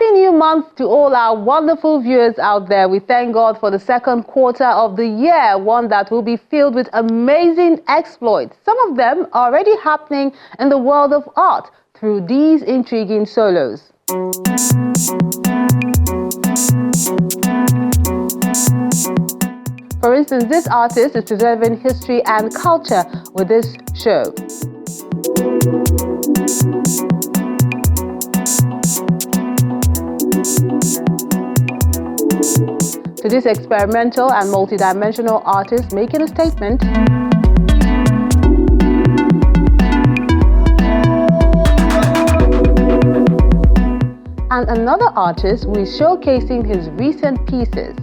Happy New Month to all our wonderful viewers out there. We thank God for the second quarter of the year, one that will be filled with amazing exploits. Some of them are already happening in the world of art through these intriguing solos. For instance, this artist is preserving history and culture with this show. To this experimental and multidimensional artist making a statement, and another artist who is showcasing his recent pieces.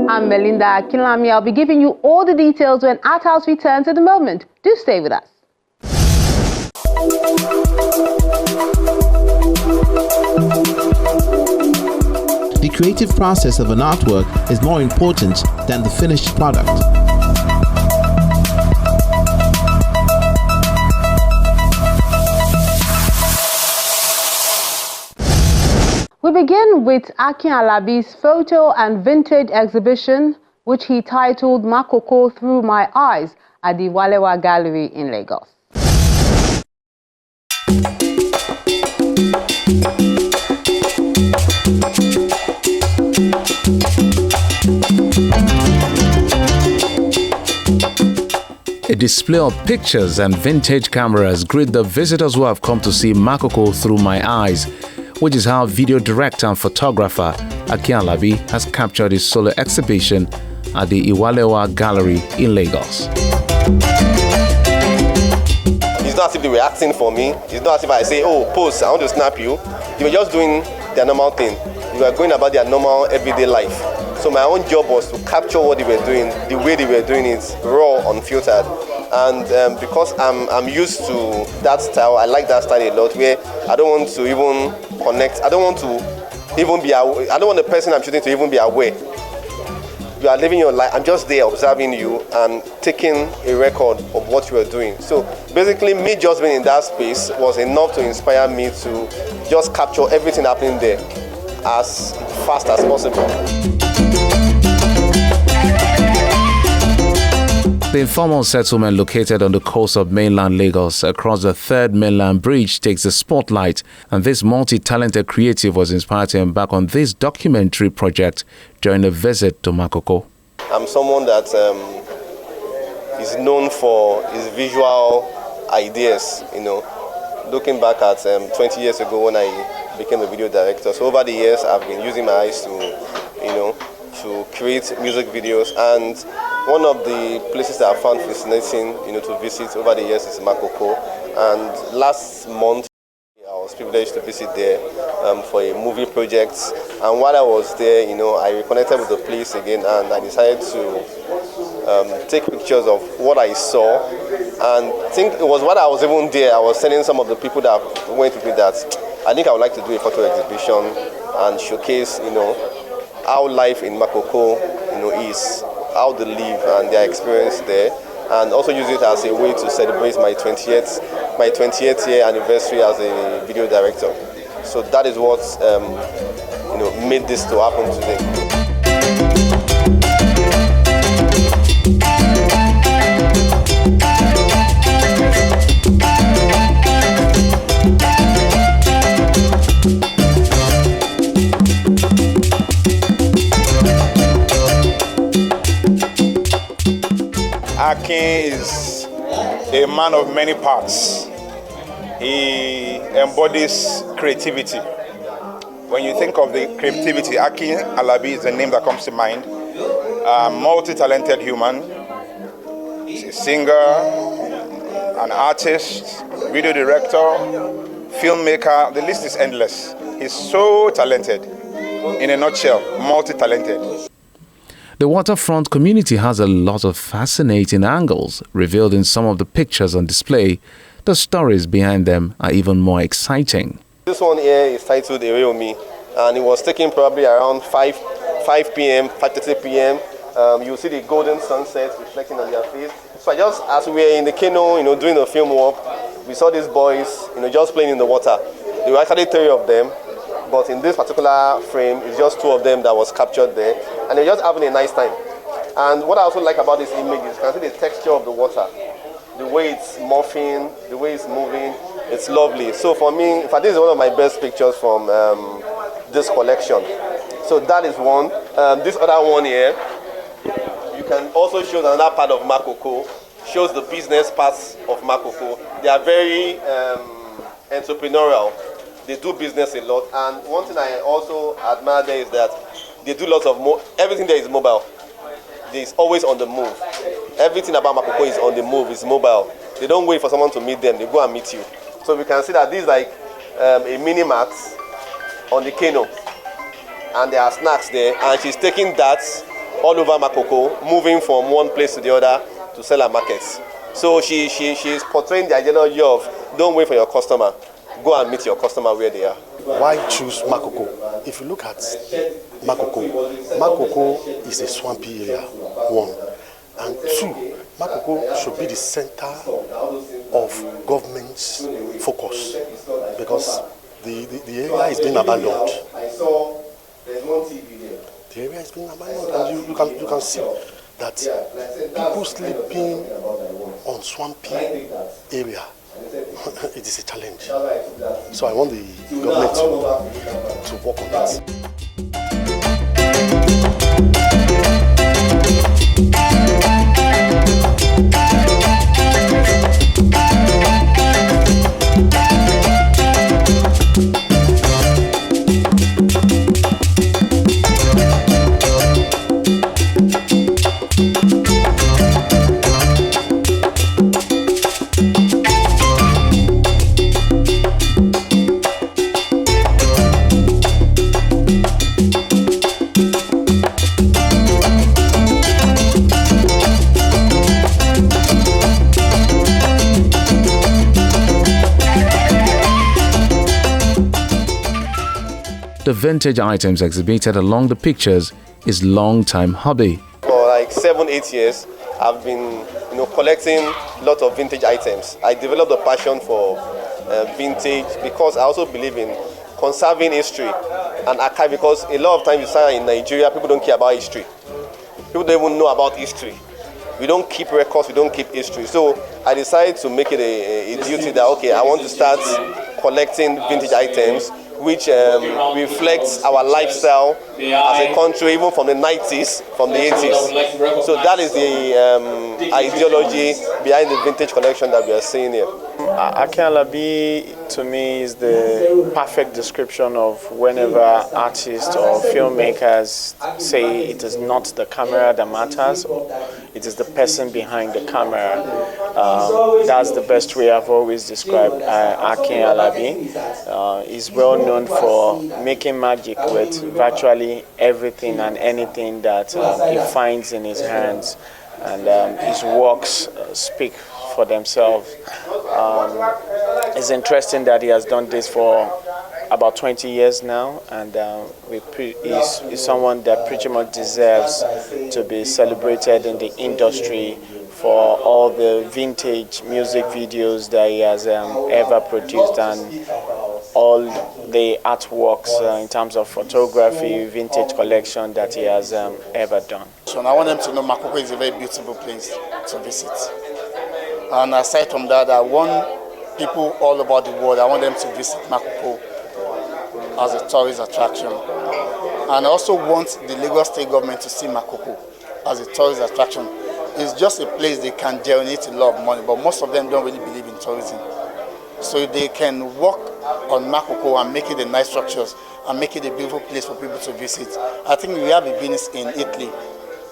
I'm Melinda Akinlami. I'll be giving you all the details when Arthouse returns in a moment. Do stay with us. The creative process of an artwork is more important than the finished product. We begin with Akin Alabi's photo and vintage exhibition, which he titled Makoko Through My Eyes at the Walewa Gallery in Lagos. A display of pictures and vintage cameras greet the visitors who have come to see Makoko Through My Eyes, which is how video director and photographer Akin Alabi has captured his solo exhibition at the Iwalewa Gallery in Lagos. It's not as if they were acting for me. It's not as if I say, oh, pose, I want to snap you. They were just doing their normal thing. They were going about their normal everyday life. So my own job was to capture what they were doing, the way they were doing it, raw, unfiltered. And because I'm used to that style, I like that style a lot, where I don't want to even connect. I don't want to even be aware. I don't want the person I'm shooting to even be aware. You are living your life. I'm just there observing you and taking a record of what you are doing. So basically, me just being in that space was enough to inspire me to just capture everything happening there as fast as possible. The informal settlement located on the coast of mainland Lagos across the third mainland bridge takes the spotlight, and this multi-talented creative was inspired to embark on this documentary project during a visit to Makoko. I'm someone that is known for his visual ideas, looking back at 20 years ago when I became a video director. So over the years, I've been using my eyes to create music videos, and one of the places that I found fascinating, to visit over the years is Makoko. And last month, I was privileged to visit there for a movie project. And while I was there, I reconnected with the place again, and I decided to take pictures of what I saw. And I think it was while I was even there, I was telling some of the people that went with me that I think I would like to do a photo exhibition and showcase, how life in Makoko, is, how they live and their experience there, and also use it as a way to celebrate my 20th year anniversary as a video director. So that is what made this to happen today. Akin is a man of many parts. He embodies creativity. When you think of the creativity, Akin Alabi is the name that comes to mind. A multi-talented human. He's a singer, an artist, video director, filmmaker. The list is endless. He's so talented. In a nutshell, multi-talented. The waterfront community has a lot of fascinating angles revealed in some of the pictures on display. The stories behind them are even more exciting. This one here is titled Ereomi, and it was taken probably around 5 p.m., 5:30 p.m. You see the golden sunset reflecting on their face. So as we were in the canoe, doing the film work, we saw these boys, just playing in the water. There were actually 3 of them, but in this particular frame, it's just 2 of them that was captured there, and they're just having a nice time. And what I also like about this image is you can see the texture of the water, the way it's morphing, the way it's moving. It's lovely. So for me, in fact, this is one of my best pictures from this collection. So that is one. This other one here, you can also show another part of Makoko, shows the business parts of Makoko. They are very entrepreneurial. They do business a lot. And one thing I also admire there is that they do lots of everything there is mobile. It's always on the move. Everything about Makoko is on the move, it's mobile. They don't wait for someone to meet them, they go and meet you. So we can see that this is like a mini mart on the canoe. And there are snacks there, and she's taking that all over Makoko, moving from one place to the other to sell her markets. So she's portraying the ideology of don't wait for your customer, go and meet your customer where they are. Why choose Makoko? If you look at Makoko is a swampy area, 1. And 2, Makoko should be the center of government's focus because the area is being abandoned. The area is being abandoned, and you can see that people sleeping on swampy area, it is a challenge. So I want the government to work on that. The vintage items exhibited along the pictures is long-time hobby. For like 7-8 years, I've been collecting lots of vintage items. I developed a passion for vintage because I also believe in conserving history and archive, because a lot of times you say in Nigeria, people don't care about history. People don't even know about history. We don't keep records, we don't keep history. So I decided to make it a duty that, okay, I want to start collecting vintage items which reflects our lifestyle as a country, even from the 90s, from the 80s. So that is the ideology behind the vintage collection that we are seeing here. Akinlabi, to me, is the perfect description of whenever artists or filmmakers say it is not the camera that matters, it is the person behind the camera. That's the best way I've always described Akinlabi. He's well known for making magic with virtually everything and anything that he finds in his hands, and his works speak for themselves. It's interesting that he has done this for about 20 years now, and he's someone that pretty much deserves to be celebrated in the industry for all the vintage music videos that he has ever produced, and all the artworks in terms of photography, vintage collection that he has ever done. So I want them to know Makoko is a very beautiful place to visit. And aside from that, I want people all over the world, I want them to visit Makoko as a tourist attraction. And I also want the Lagos State government to see Makoko as a tourist attraction. It's just a place they can generate a lot of money, but most of them don't really believe in tourism. So if they can work on Makoko and make it a nice structures and make it a beautiful place for people to visit, I think we have a business in Italy.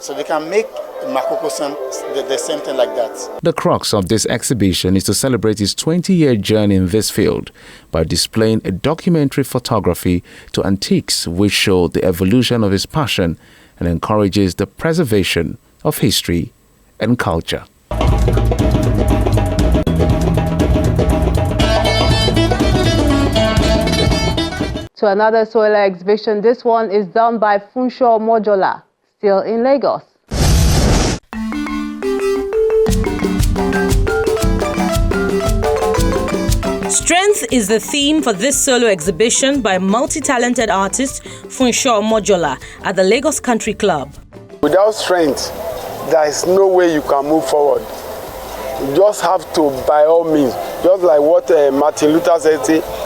So they can make Makoko the same thing like that. The crux of this exhibition is to celebrate his 20-year journey in this field by displaying a documentary photography to antiques which show the evolution of his passion and encourages the preservation of history and culture. To another solar exhibition, this one is done by Funsho Mojola, still in Lagos. Strength is the theme for this solo exhibition by multi-talented artist Funsho Mojola at the Lagos Country Club. Without strength, there is no way you can move forward. You just have to, by all means, just like what Martin Luther said,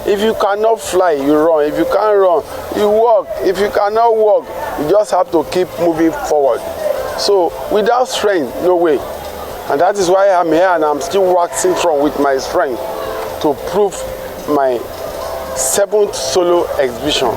if you cannot fly, you run. If you can't run, you walk. If you cannot walk, you just have to keep moving forward. So without strength, no way. And that is why I'm here and I'm still waxing from with my strength to prove my 7th solo exhibition.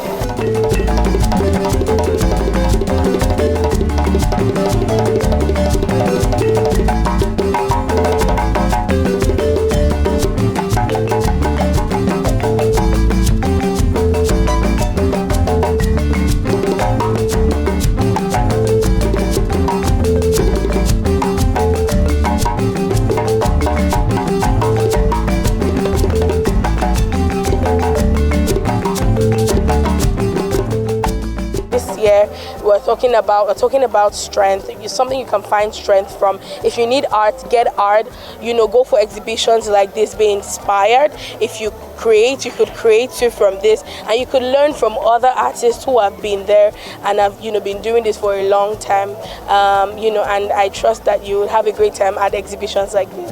We're talking about strength. It's something you can find strength from. If you need art, get art. Go for exhibitions like this, be inspired. If you create, you could create too from this, and you could learn from other artists who have been there and have been doing this for a long time. And I trust that you will have a great time at exhibitions like this.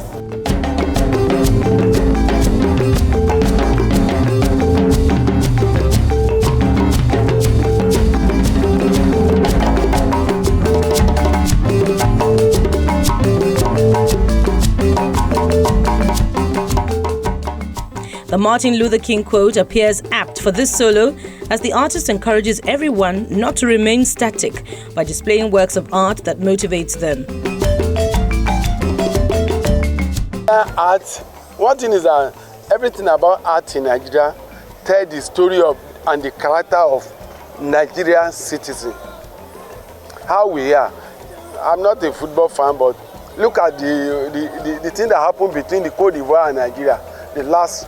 The Martin Luther King quote appears apt for this solo as the artist encourages everyone not to remain static by displaying works of art that motivates them. Art, one thing is that everything about art in Nigeria tells the story of and the character of Nigerian citizen. How we are. I'm not a football fan, but look at the thing that happened between the Côte d'Ivoire and Nigeria, the last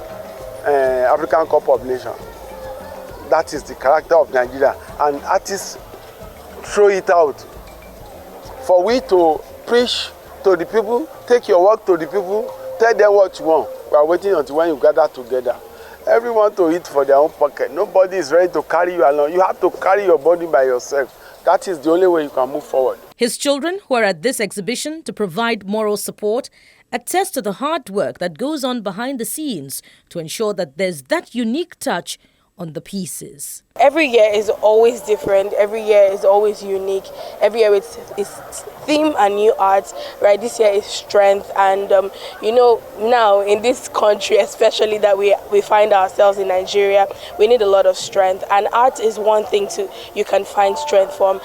African Cup of Nations. That is the character of Nigeria, and artists throw it out. For we to preach to the people, take your work to the people, tell them what you want. We are waiting until when you gather together. Everyone to eat for their own pocket. Nobody is ready to carry you along. You have to carry your body by yourself. That is the only way you can move forward. His children, who are at this exhibition to provide moral support, attest to the hard work that goes on behind the scenes to ensure that there's that unique touch on the pieces. Every year is always different. Every year is always unique. Every year it's theme and new art, right? This year is strength, and now in this country, especially that we find ourselves in Nigeria, we need a lot of strength, and art is one thing you can find strength from.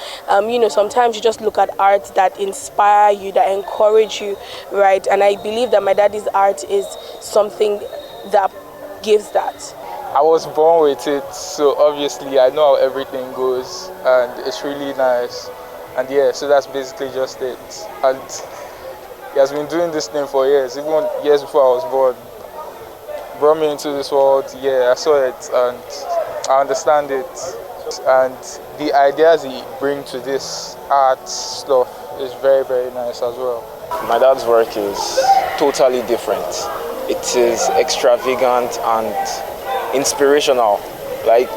Sometimes you just look at art that inspire you, that encourage you, right? And I believe that my daddy's art is something that gives that. I was born with it, so obviously I know how everything goes, and it's really nice. And yeah, so that's basically just it. And he has been doing this thing for years, even years before I was born. Brought me into this world, yeah, I saw it and I understand it. And the ideas he brings to this art stuff is very, very nice as well. My dad's work is totally different. It is extravagant and inspirational. Like,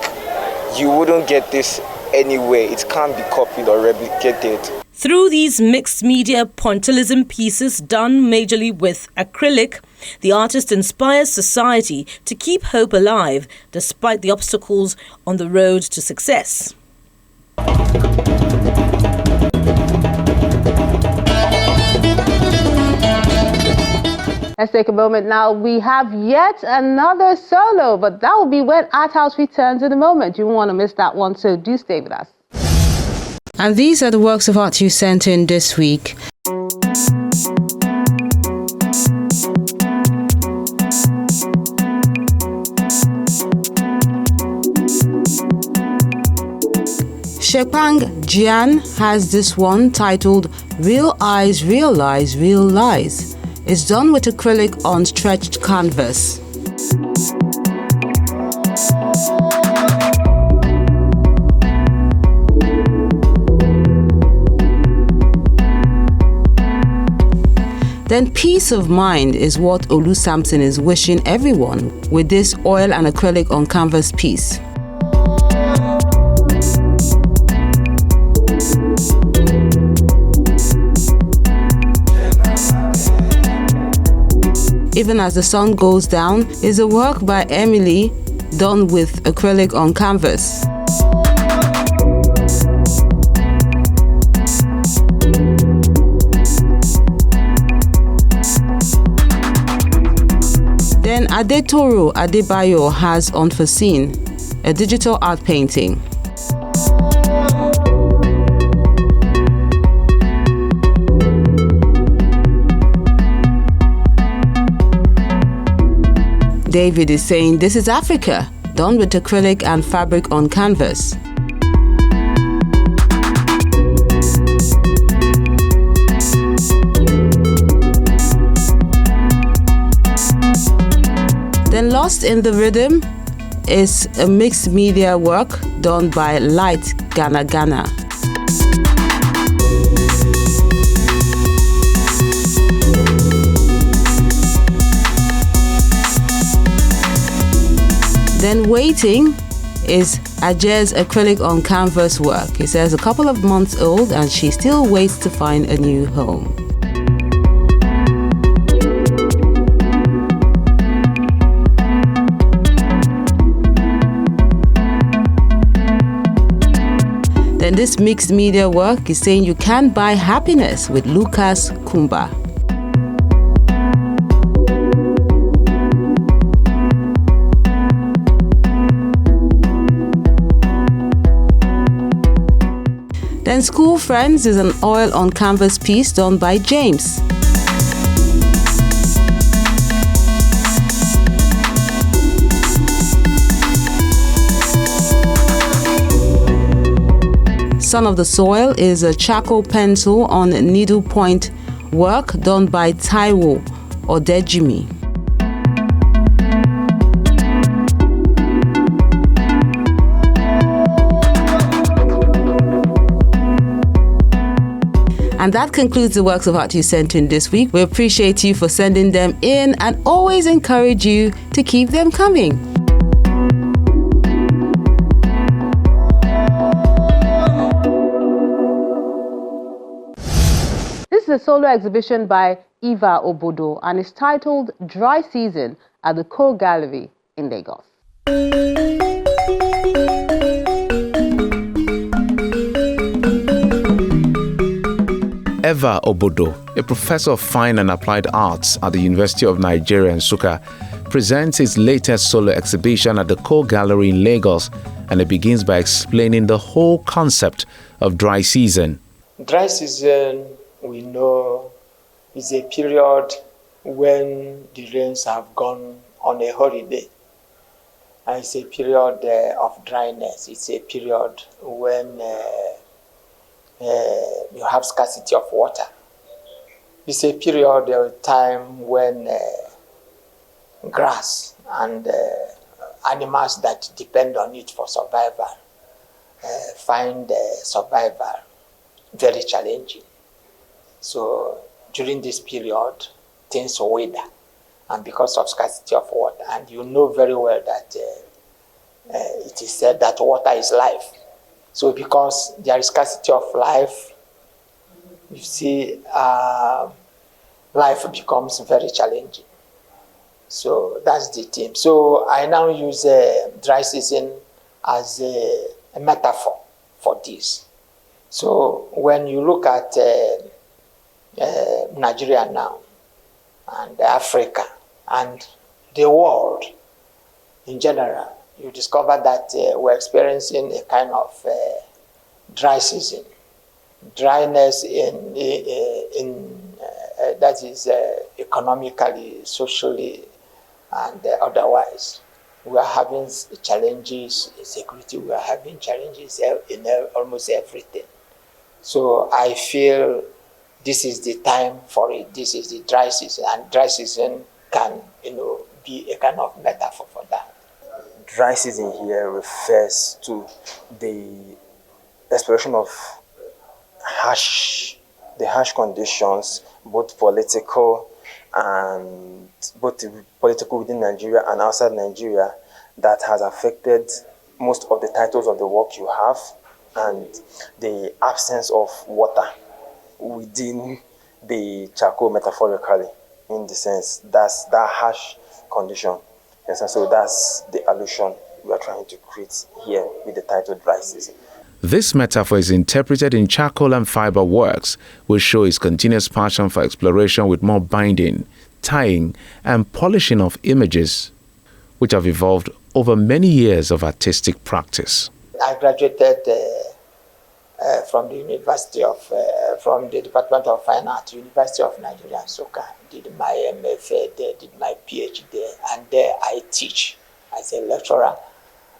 you wouldn't get this anywhere. It can't be copied or replicated. Through these mixed media pointillism pieces done majorly with acrylic, the artist inspires society to keep hope alive despite the obstacles on the road to success. Let's take a moment now. We have yet another solo, but that will be when Arthouse returns in a moment. You won't want to miss that one, so do stay with us. And these are the works of art you sent in this week. Shepang Jian has this one titled Real Eyes Realize Real Lies. It's done with acrylic on stretched canvas. then peace of mind is what Olu Samson is wishing everyone with this oil and acrylic on canvas piece. Even as the sun goes down is a work by Emily done with acrylic on canvas. Then Adetoro Adebayo has Unforeseen, a digital art painting. David is saying this is Africa, done with acrylic and fabric on canvas. Then Lost in the Rhythm is a mixed media work done by Light Ghana Ghana. Then Waiting is Aje's acrylic on canvas work. He says a couple of months old and she still waits to find a new home. Then this mixed media work is saying you can't buy happiness with Lucas Kumba. Then School Friends is an oil on canvas piece done by James. Son of the Soil is a charcoal pencil on needlepoint work done by Taiwo Odejimi. And that concludes the works of art you sent in this week. We appreciate you for sending them in and always encourage you to keep them coming. This is a solo exhibition by Eva Obodo and is titled Dry Season at the Co Gallery in Lagos. Eva Obodo, a professor of fine and applied arts at the University of Nigeria, Nsukka, presents his latest solo exhibition at the Co Gallery in Lagos, and it begins by explaining the whole concept of dry season. Dry season, we know, is a period when the rains have gone on a holiday. And it's a period of dryness. It's a period when you have scarcity of water. It's a period of time when grass and animals that depend on it for survival find survival very challenging. So during this period, things wither, and because of scarcity of water, and you know very well that it is said that water is life. So because there is scarcity of life, you see, life becomes very challenging. So that's the theme. So I now use dry season as a metaphor for this. So when you look at Nigeria now, and Africa, and the world in general, you discover that we're experiencing a kind of dry season. Dryness that is economically, socially, and otherwise. We are having challenges in security, we are having challenges in almost everything. So I feel this is the time for it. This is the dry season, and dry season can, be a kind of metaphor for that. Dry season here refers to the expression of harsh the harsh conditions, both political within Nigeria and outside Nigeria, that has affected most of the titles of the work you have, and the absence of water within the charcoal, metaphorically, in the sense that's that harsh condition. Yes, and so that's the allusion we are trying to create here with the title Dry Season. This metaphor is interpreted in charcoal and fiber works, which show his continuous passion for exploration with more binding, tying, and polishing of images, which have evolved over many years of artistic practice. I graduated from the from the Department of Fine Art, University of Nigeria, Nsukka. Did my MFA there, did my PhD there, and there I teach as a lecturer,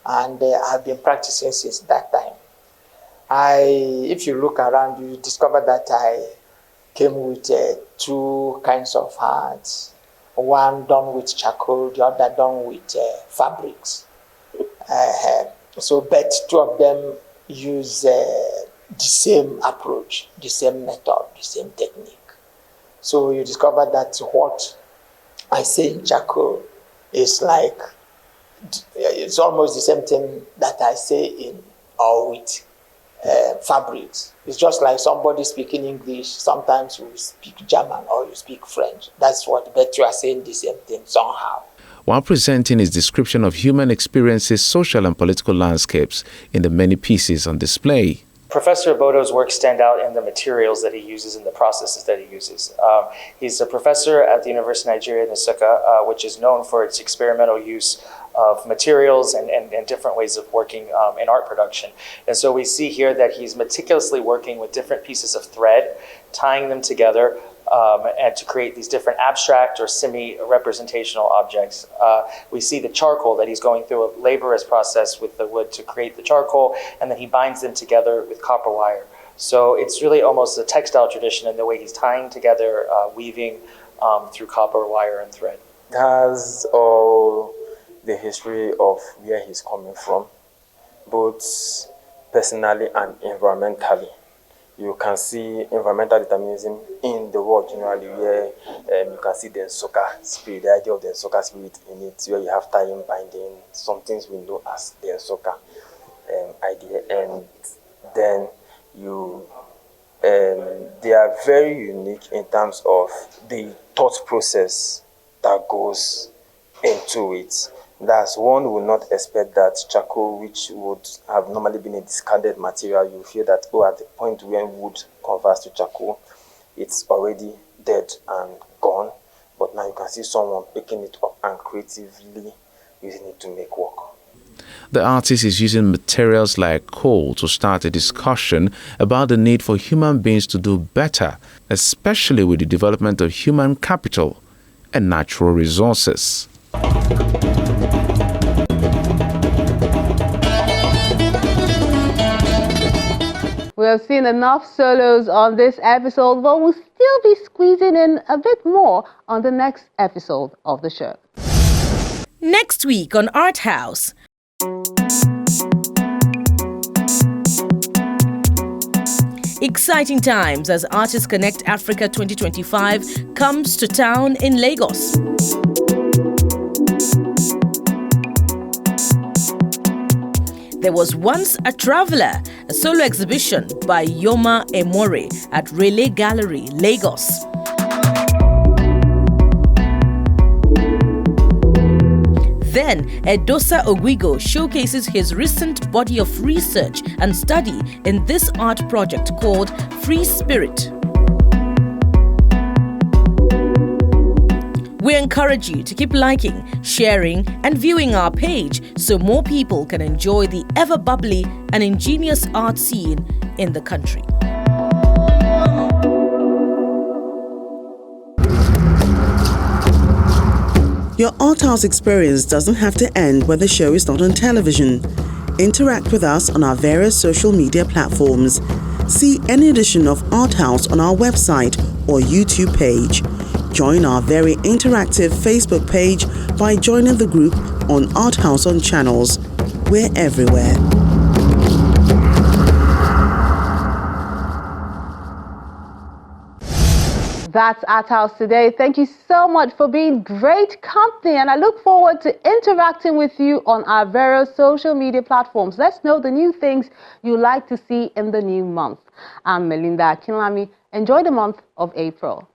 and I've been practicing since that time. If you look around, you discover that I came with two kinds of arts, one done with charcoal, the other done with fabrics. But two of them use the same approach, the same method, the same technique. So you discover that what I say in charcoal is like, it's almost the same thing that I say in or with fabrics. It's just like somebody speaking English, sometimes you speak German or you speak French. That's what, but you are saying the same thing somehow. While presenting his description of human experiences, social and political landscapes in the many pieces on display. Professor Bodo's work stand out in the materials that he uses and the processes that he uses. He's a professor at the University of Nigeria, Nsukka, which is known for its experimental use of materials and different ways of working in art production. And so we see here that he's meticulously working with different pieces of thread, tying them together and to create these different abstract or semi-representational objects. We see the charcoal that he's going through a laborious process with the wood to create the charcoal, and then he binds them together with copper wire. So it's really almost a textile tradition in the way he's tying together, weaving through copper wire and thread. It has all the history of where he's coming from, both personally and environmentally. You can see environmental determinism in the world generally, where you can see the Nsukka spirit, the idea of the Nsukka spirit in it, where you have tying, binding, some things we know as the Nsukka idea. And then they are very unique in terms of the thought process that goes into it. That's one would not expect that charcoal, which would have normally been a discarded material, you feel that, at the point when wood converts to charcoal, it's already dead and gone. But now you can see someone picking it up and creatively using it to make work. The artist is using materials like coal to start a discussion about the need for human beings to do better, especially with the development of human capital and natural resources. We have seen enough solos on this episode, but we'll still be squeezing in a bit more on the next episode of the show. Next week on Arthouse. Exciting times as Artists Connect Africa 2025 comes to town in Lagos. There was once a traveler, a solo exhibition by Yoma Emore at Relay Gallery, Lagos. Then, Edosa Ogwigo showcases his recent body of research and study in this art project called Free Spirit. We encourage you to keep liking, sharing, and viewing our page so more people can enjoy the ever-bubbly and ingenious art scene in the country. Your Arthouse experience doesn't have to end when the show is not on television. Interact with us on our various social media platforms. See any edition of Arthouse on our website or YouTube page. Join our very interactive Facebook page by joining the group on Arthouse on Channels. We're everywhere. That's Arthouse today. Thank you so much for being great company, and I look forward to interacting with you on our various social media platforms. Let's know the new things you like to see in the new month. I'm Melinda Akinlami. Enjoy the month of April.